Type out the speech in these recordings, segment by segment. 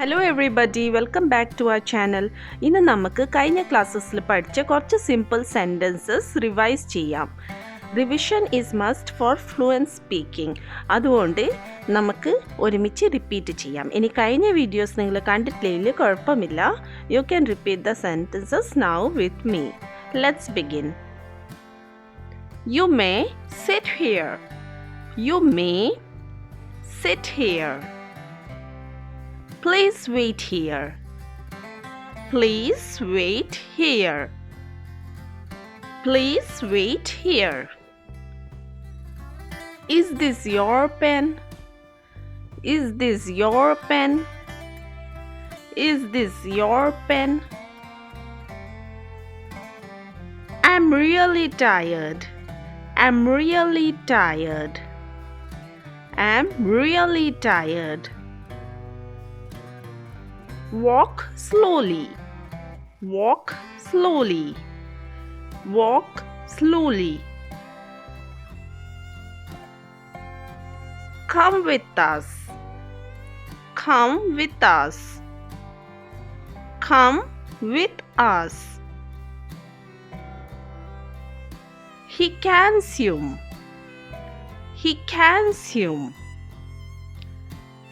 Hello everybody, welcome back to our channel. ഇന്ന് നമുക്ക് കഴിഞ്ഞ ക്ലാസ്സസിൽ പഠിച്ച കുറച്ച് സിമ്പിൾ സെൻറ്റൻസസ് റിവൈസ് ചെയ്യാം. Revision is must for fluent speaking. അതുകൊണ്ട് നമുക്ക് ഒരുമിച്ച് റിപ്പീറ്റ് ചെയ്യാം. ഇനി കഴിഞ്ഞ വീഡിയോസ് നിങ്ങൾ കണ്ടിട്ടില്ലെങ്കിൽ കുഴപ്പമില്ല. You can repeat the sentences now with me. Let's begin. You may sit here. You may sit here. Please wait here. Please wait here. Please wait here. Is this your pen? Is this your pen? Is this your pen? I'm really tired. I'm really tired. I'm really tired. Walk slowly. Walk slowly. Walk slowly. Come with us. Come with us. Come with us. He can swim. He can swim.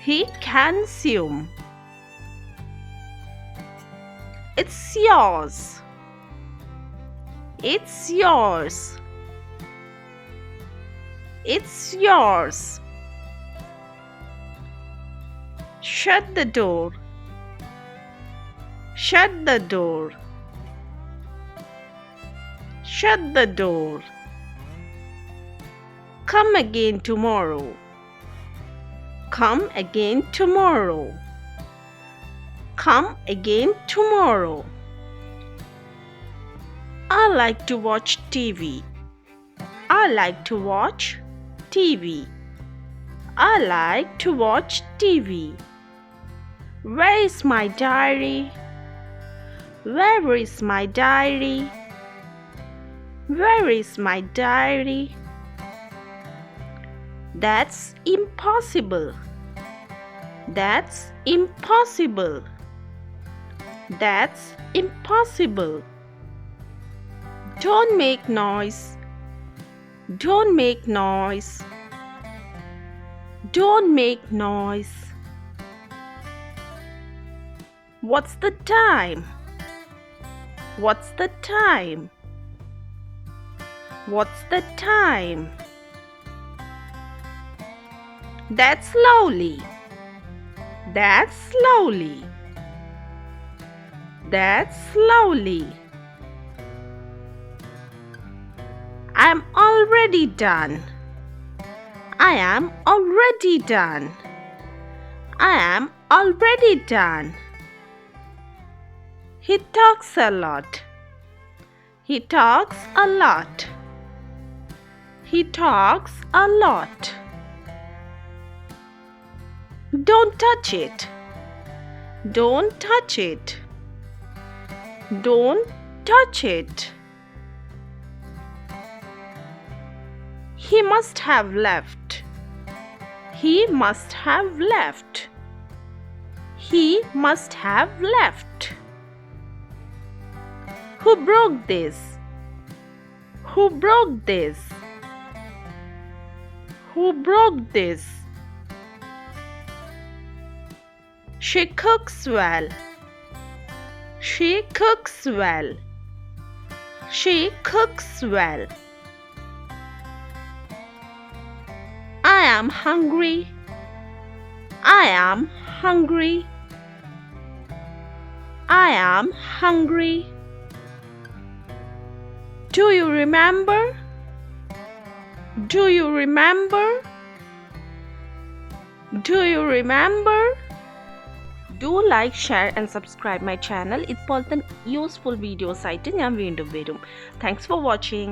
He can swim. It's yours. It's yours. It's yours. Shut the door. Shut the door. Shut the door. Come again tomorrow. Come again tomorrow. Come again tomorrow. I like to watch TV. I like to watch TV. I like to watch TV. Where is my diary? Where is my diary? Where is my diary? That's impossible. That's impossible. That's impossible. Don't make noise. Don't make noise. Don't make noise. What's the time? What's the time? What's the time? That's slowly. That's slowly. That's slowly. I'm already done. I am already done. I am already done. He talks a lot. He talks a lot. He talks a lot. Don't touch it. Don't touch it. Don't touch it. He must have left. He must have left. He must have left. Who broke this? Who broke this? Who broke this? She cooks well. She cooks well. She cooks well. I am hungry. I am hungry. I am hungry. Do you remember? Do you remember? Do you remember? Do like, share and subscribe my channel. ഇതുപോലത്തെ useful videos ആയിട്ട് ഞാൻ വീണ്ടും വരും. Thanks for watching.